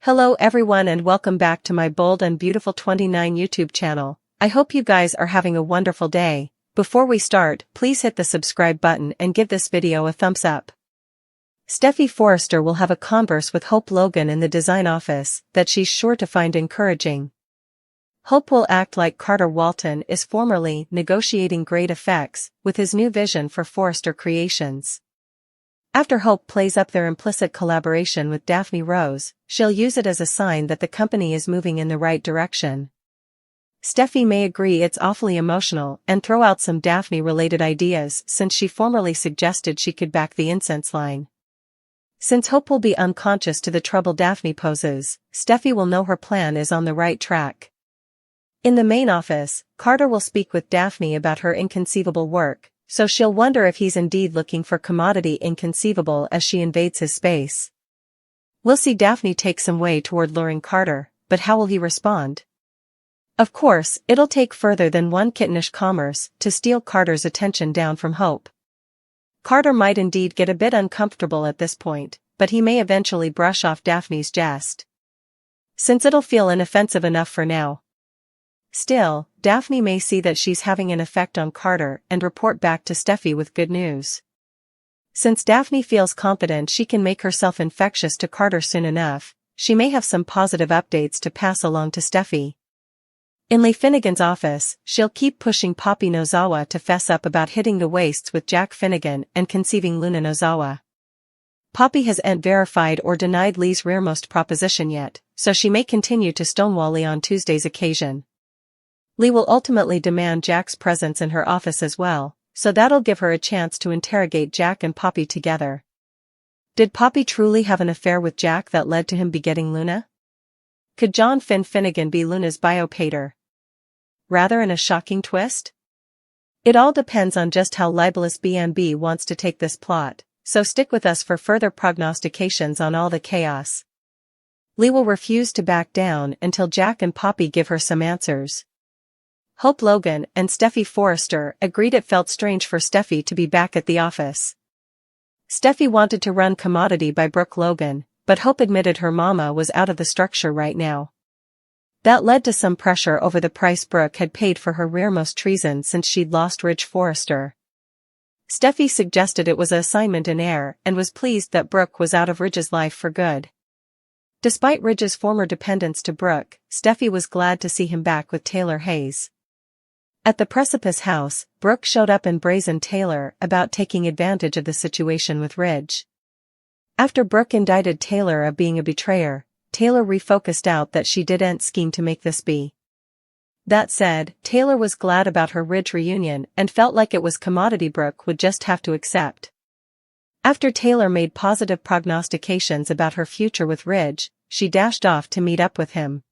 Hello everyone and welcome back to my Bold and Beautiful 29 YouTube channel. I hope you guys are having a wonderful day. Before we start, please hit the subscribe button and give this video a thumbs up. Steffy Forrester will have a converse with Hope Logan in the design office that she's sure to find encouraging. Hope will act like Carter Walton is formerly negotiating great effects with his new vision for Forrester Creations. After Hope plays up their implicit collaboration with Daphne Rose, she'll use it as a sign that the company is moving in the right direction. Steffy may agree it's awfully emotional and throw out some Daphne-related ideas since she formerly suggested she could back the incense line. Since Hope will be unconscious to the trouble Daphne poses, Steffy will know her plan is on the right track. In the main office, Carter will speak with Daphne about her inconceivable work, so she'll wonder if he's indeed looking for commodity inconceivable as she invades his space. We'll see Daphne take some way toward luring Carter, but how will he respond? Of course, it'll take further than one kittenish commerce to steal Carter's attention down from Hope. Carter might indeed get a bit uncomfortable at this point, but he may eventually brush off Daphne's jest, since it'll feel inoffensive enough for now. Still, Daphne may see that she's having an effect on Carter and report back to Steffy with good news. Since Daphne feels confident she can make herself infectious to Carter soon enough, she may have some positive updates to pass along to Steffy. In Lee Finnegan's office, she'll keep pushing Poppy Nozawa to fess up about hitting the waists with Jack Finnegan and conceiving Luna Nozawa. Poppy hasn't verified or denied Lee's rearmost proposition yet, so she may continue to stonewall Lee on Tuesday's occasion. Lee will ultimately demand Jack's presence in her office as well, so that'll give her a chance to interrogate Jack and Poppy together. Did Poppy truly have an affair with Jack that led to him begetting Luna? Could John Finnegan be Luna's biopater? Rather in a shocking twist? It all depends on just how libelous BNB wants to take this plot, so stick with us for further prognostications on all the chaos. Lee will refuse to back down until Jack and Poppy give her some answers. Hope Logan and Steffy Forrester agreed it felt strange for Steffy to be back at the office. Steffy wanted to run commodity by Brooke Logan, but Hope admitted her mama was out of the structure right now. That led to some pressure over the price Brooke had paid for her rearmost treason since she'd lost Ridge Forrester. Steffy suggested it was an assignment in air and was pleased that Brooke was out of Ridge's life for good. Despite Ridge's former dependence to Brooke, Steffy was glad to see him back with Taylor Hayes. At the Precipice house, Brooke showed up and brazened Taylor about taking advantage of the situation with Ridge. After Brooke indicted Taylor of being a betrayer, Taylor refocused out that she didn't scheme to make this be. That said, Taylor was glad about her Ridge reunion and felt like it was commodity Brooke would just have to accept. After Taylor made positive prognostications about her future with Ridge, she dashed off to meet up with him.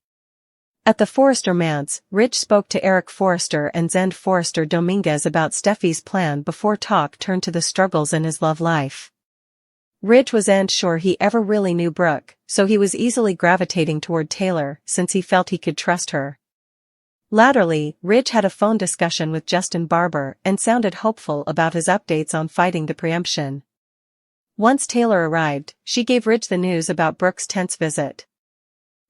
At the Forrester manse, Ridge spoke to Eric Forrester and Zend Forrester Dominguez about Steffy's plan before talk turned to the struggles in his love life. Ridge wasn't sure he ever really knew Brooke, so he was easily gravitating toward Taylor since he felt he could trust her. Latterly, Ridge had a phone discussion with Justin Barber and sounded hopeful about his updates on fighting the preemption. Once Taylor arrived, she gave Ridge the news about Brooke's tense visit.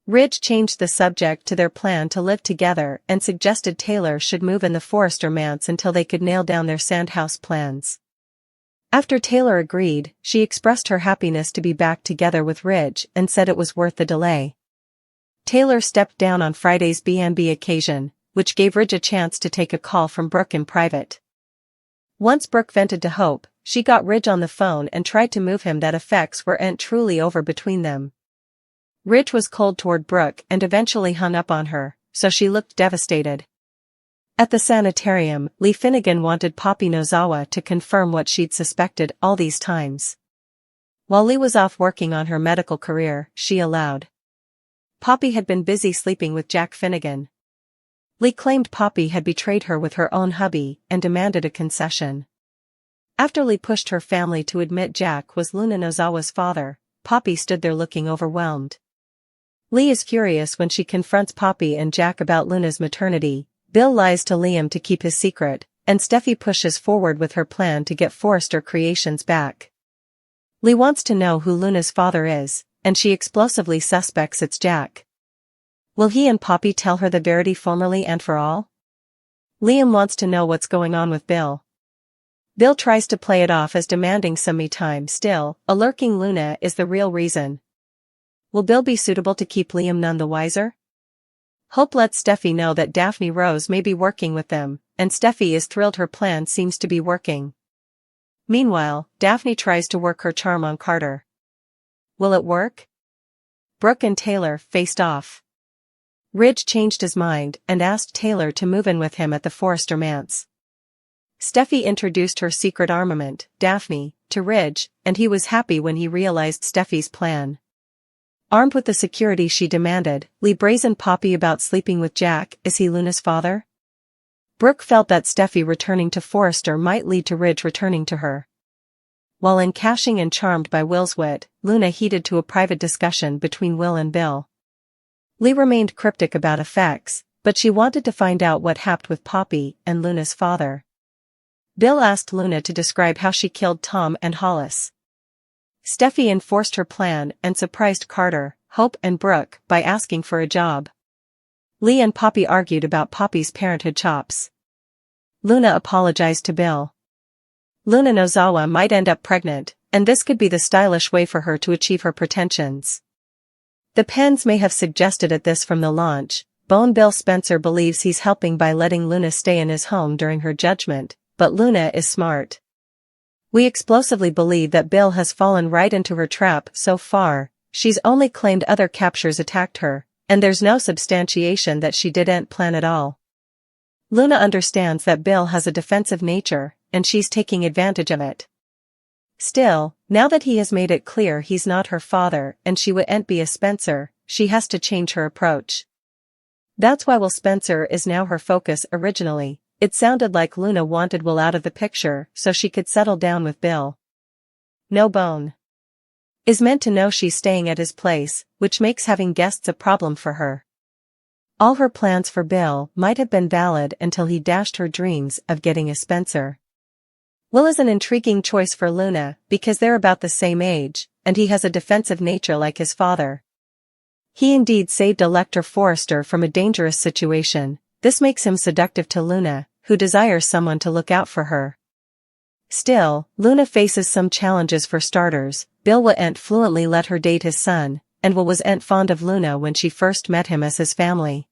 Ridge changed the subject to their plan to live together and suggested Taylor should move in the Forrester manse until they could nail down their sandhouse plans. After Taylor agreed, she expressed her happiness to be back together with Ridge and said it was worth the delay. Taylor stepped down on Friday's BNB occasion, which gave Ridge a chance to take a call from Brooke in private. Once Brooke vented to Hope, she got Ridge on the phone and tried to move him that effects weren't truly over between them. Ridge was cold toward Brooke and eventually hung up on her, so she looked devastated. At the sanitarium, Lee Finnegan wanted Poppy Nozawa to confirm what she'd suspected all these times. While Lee was off working on her medical career, she allowed. Poppy had been busy sleeping with Jack Finnegan. Lee claimed Poppy had betrayed her with her own hubby and demanded a concession. After Lee pushed her family to admit Jack was Luna Nozawa's father, Poppy stood there looking overwhelmed. Lee is furious when she confronts Poppy and Jack about Luna's maternity. Bill lies to Liam to keep his secret, and Steffy pushes forward with her plan to get Forrester Creations back. Lee wants to know who Luna's father is, and she explosively suspects it's Jack. Will he and Poppy tell her the verity formally and for all? Liam wants to know what's going on with Bill. Bill tries to play it off as demanding some me time. Still, a lurking Luna is the real reason. Will Bill be suitable to keep Liam none the wiser? Hope lets Steffy know that Daphne Rose may be working with them, and Steffy is thrilled her plan seems to be working. Meanwhile, Daphne tries to work her charm on Carter. Will it work? Brooke and Taylor faced off. Ridge changed his mind and asked Taylor to move in with him at the Forrester manse. Steffy introduced her secret armament, Daphne, to Ridge, and he was happy when he realized Steffy's plan. Armed with the security she demanded, Lee brazened Poppy about sleeping with Jack. Is he Luna's father? Brooke felt that Steffy returning to Forrester might lead to Ridge returning to her. While in cashing and charmed by Will's wit, Luna heeded to a private discussion between Will and Bill. Lee remained cryptic about effects, but she wanted to find out what happened with Poppy and Luna's father. Bill asked Luna to describe how she killed Tom and Hollis. Steffy enforced her plan and surprised Carter, Hope and Brooke by asking for a job. Lee and Poppy argued about Poppy's parenthood chops. Luna apologized to Bill. Luna Nozawa might end up pregnant, and this could be the stylish way for her to achieve her pretensions. The Penns may have suggested at this from the launch. Bill Spencer believes he's helping by letting Luna stay in his home during her judgment, but Luna is smart. We explosively believe that Bill has fallen right into her trap so far. She's only claimed other captures attacked her, and there's no substantiation that she didn't plan at all. Luna understands that Bill has a defensive nature, and she's taking advantage of it. Still, now that he has made it clear he's not her father and she wouldn't be a Spencer, she has to change her approach. That's why Will Spencer is now her focus. Originally, it sounded like Luna wanted Will out of the picture so she could settle down with Bill. No Bone is meant to know she's staying at his place, which makes having guests a problem for her. All her plans for Bill might have been valid until he dashed her dreams of getting a Spencer. Will is an intriguing choice for Luna because they're about the same age, and he has a defensive nature like his father. He indeed saved Elector Forrester from a dangerous situation. This makes him seductive to Luna, who desires someone to look out for her. Still, Luna faces some challenges. For starters, Bill wouldn't fluently let her date his son, and Will wasn't fond of Luna when she first met him as his family.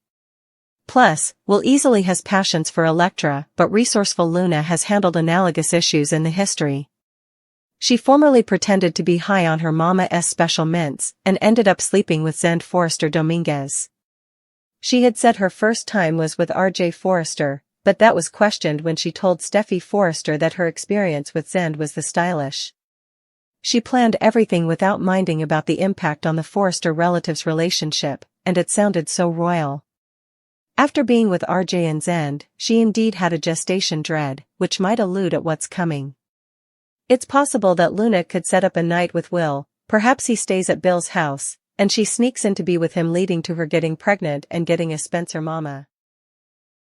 Plus, Will easily has passions for Electra, but resourceful Luna has handled analogous issues in the history. She formerly pretended to be high on her mama's special mints, and ended up sleeping with Zend Forrester Dominguez. She had said her first time was with R.J. Forrester, but that was questioned when she told Steffy Forrester that her experience with Zend was the stylish. She planned everything without minding about the impact on the Forrester relatives' relationship, and it sounded so royal. After being with R.J. and Zend, she indeed had a gestation dread, which might allude at what's coming. It's possible that Luna could set up a night with Will, perhaps he stays at Bill's house, and she sneaks in to be with him, leading to her getting pregnant and getting a Spencer mama.